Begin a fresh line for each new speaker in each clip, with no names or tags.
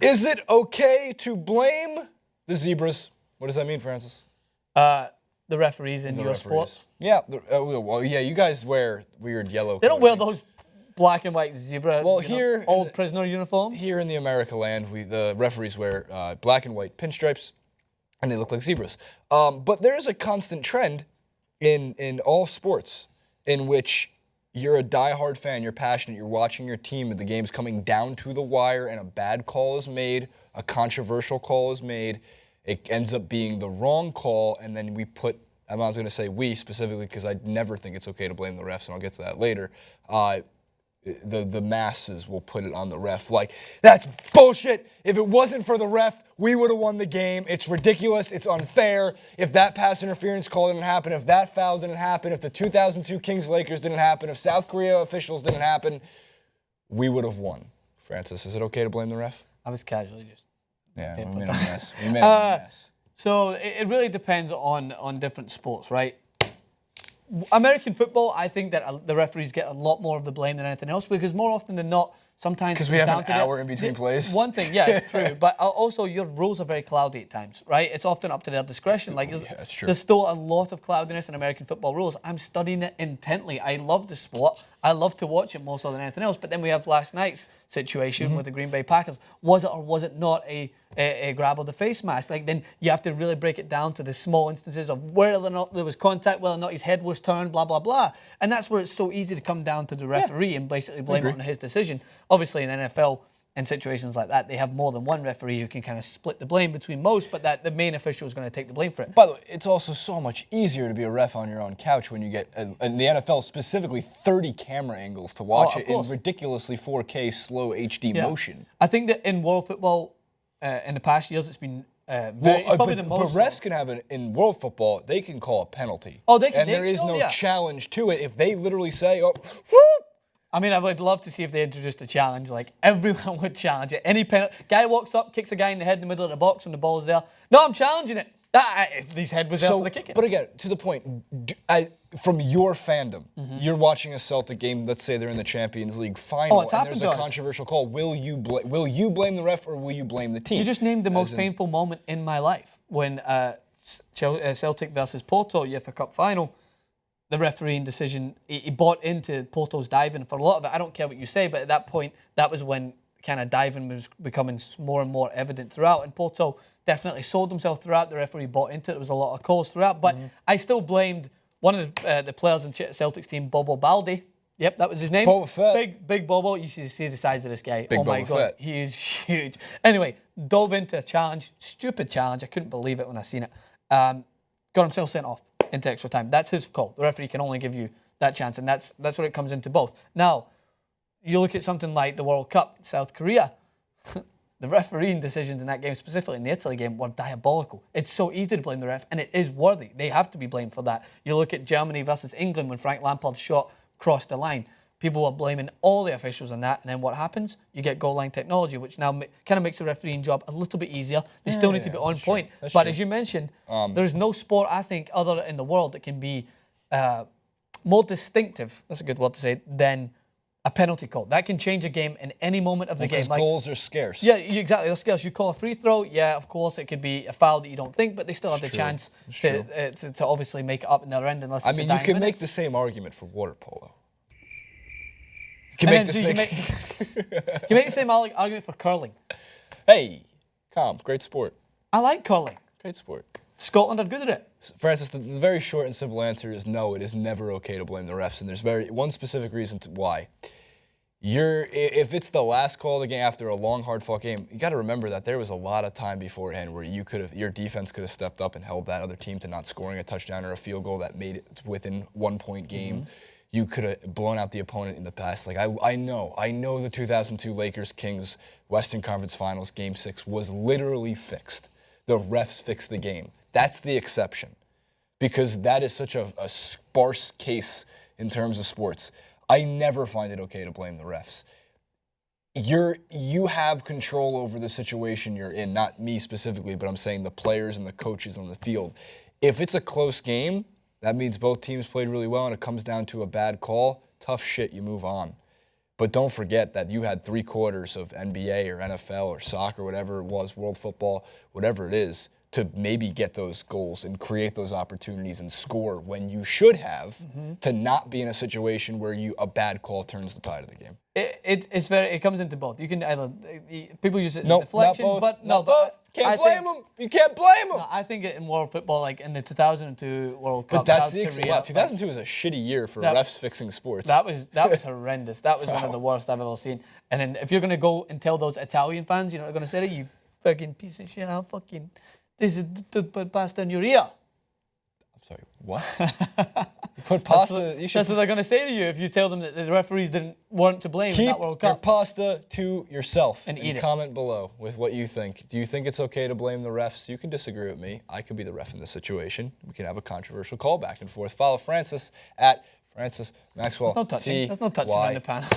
Is it okay to blame the zebras? What does that mean, Francis?
The referees in your sports.
Yeah. Well, yeah. You guys wear weird yellow.
They don't wear those black and white zebra.
Well, here
old prisoner uniforms.
Here in the America land, the referees wear black and white pinstripes, and they look like zebras. But there is a constant trend in all sports in which you're a diehard fan, you're passionate, you're watching your team, and the game's coming down to the wire, and a bad call is made, a controversial call is made. It ends up being the wrong call, and then we put, I'm not going to say we specifically because I never think it's okay to blame the refs, and I'll get to that later. The masses will put it on the ref. Like, that's bullshit. If it wasn't for the ref, we would have won the game. It's ridiculous. It's unfair. If that pass interference call didn't happen, if that foul didn't happen, if the 2002 Kings-Lakers didn't happen, if South Korea officials didn't happen, we would have won. Francis, is it okay to blame the ref?
I was casually just...
Yeah, we made a mess. We made a mess.
So it really depends on different sports, right? American football, I think that the referees get a lot more of the blame than anything else because more often than not, sometimes
because we have an hour in between plays.
One thing, yeah, it's true, but also your rules are very cloudy at times, right? It's often up to their discretion. Like,
yeah, that's true.
There's still a lot of cloudiness in American football rules. I'm studying it intently. I love the sport. I love to watch it more so than anything else. But then we have last night's situation with the Green Bay Packers. Was it or was it not a grab of the face mask? Like, then you have to really break it down to the small instances of whether or not there was contact, whether or not his head was turned, blah, blah, blah. And that's where it's so easy to come down to the referee and basically blame it on his decision. Obviously, in NFL, in situations like that, they have more than one referee who can kind of split the blame between most, but that the main official is going to take the blame for it.
By the way, it's also so much easier to be a ref on your own couch when you get, in the NFL specifically, 30 camera angles to watch it in ridiculously 4K slow HD motion.
I think that in world football, in the past years, it's been it's probably the most.
But refs can have in world football, they can call a penalty.
Oh, they can.
And there is no challenge to it. If they literally say, oh,
whoop. I mean, I would love to see if they introduced a challenge. Like, everyone would challenge it. Any penalty. Guy walks up, kicks a guy in the head in the middle of the box when the ball's there. No, I'm challenging it. His head was there for the kicking.
But again, to the point, from your fandom, you're watching a Celtic game, let's say they're in the Champions League final, and there's a controversial call. Will you blame the ref or will you blame the team?
You just named the most painful moment in my life. When Celtic versus Porto, UEFA Cup final, the refereeing decision, he bought into Porto's diving for a lot of it. I don't care what you say, but at that point, that was when kind of diving was becoming more and more evident throughout. And Porto definitely sold themselves throughout. The referee bought into it. There was a lot of calls throughout. But I still blamed one of the players in Celtic's team, Bobo Baldi. Yep, that was his name.
Boba Fett.
Big Bobo. You should see the size of this guy.
Big
oh my
Boba
God,
Fett.
he is huge. Anyway, dove into a challenge, stupid challenge. I couldn't believe it when I seen it. Got himself sent off into extra time. That's his call. The referee can only give you that chance, and that's what it comes into both. Now, you look at something like the World Cup, South Korea. The refereeing decisions in that game, specifically in the Italy game, were diabolical. It's so easy to blame the ref, and it is worthy. They have to be blamed for that. You look at Germany versus England when Frank Lampard's shot crossed the line. People were blaming all the officials on that, and then what happens? You get goal line technology, which now kind of makes the refereeing job a little bit easier. They still need to be on point. But as you mentioned, there's no sport, I think, other in the world that can be more distinctive, that's a good word to say, than a penalty call. That can change a game in any moment of the game.
Because goals are scarce.
Yeah, exactly. They're scarce. You call a free throw, yeah, of course, it could be a foul that you don't think, but they still have the chance to obviously make it up in the other end unless it's
you can make the same argument for water polo. You can make
the same argument for curling.
Hey, great sport.
I like curling.
Great sport.
Scotland are good at it.
Francis, the very short and simple answer is no, it is never okay to blame the refs, and there's one specific reason why. If it's the last call of the game after a long, hard-fought game, you got to remember that there was a lot of time beforehand where your defense could have stepped up and held that other team to not scoring a touchdown or a field goal that made it within 1 point game. You could have blown out the opponent in the past. Like I know the 2002 Lakers-Kings Western Conference Finals Game 6 was literally fixed. The refs fixed the game. That's the exception, because that is such a sparse case in terms of sports. I never find it okay to blame the refs. You have control over the situation you're in, not me specifically, but I'm saying the players and the coaches on the field. If it's a close game, that means both teams played really well and it comes down to a bad call, tough shit, you move on. But don't forget that you had 3 quarters of NBA or NFL or soccer, whatever it was, world football, whatever it is, to maybe get those goals and create those opportunities and score when you should have, to not be in a situation where a bad call turns the tide of the game.
It comes into both. You can either people use it as a deflection,
not both,
but
not both. Can't blame them. You can't blame them.
No, I think in world football, like in the 2002 World Cup,
But that's
South Korea,
2002 was a shitty year for refs fixing sports.
That was horrendous. That was one of the worst I've ever seen. And then if you're gonna go and tell those Italian fans, you know what they're gonna say to you, fucking piece of shit, this is to put pasta in your ear.
I'm sorry, what? You put pasta.
That's what they're going to say to you if you tell them that the referees weren't to blame in that World Cup.
Keep your pasta to yourself
and eat it.
Comment below with what you think. Do you think it's okay to blame the refs? You can disagree with me. I could be the ref in this situation. We can have a controversial call back and forth. Follow Francis at Francis Maxwell.
There's no touching on the panel.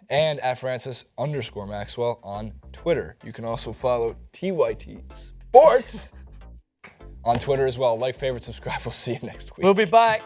And at Francis_Maxwell on Twitter. You can also follow TYT Sports on Twitter as well. Like, favorite, subscribe. We'll see you next week.
We'll be back.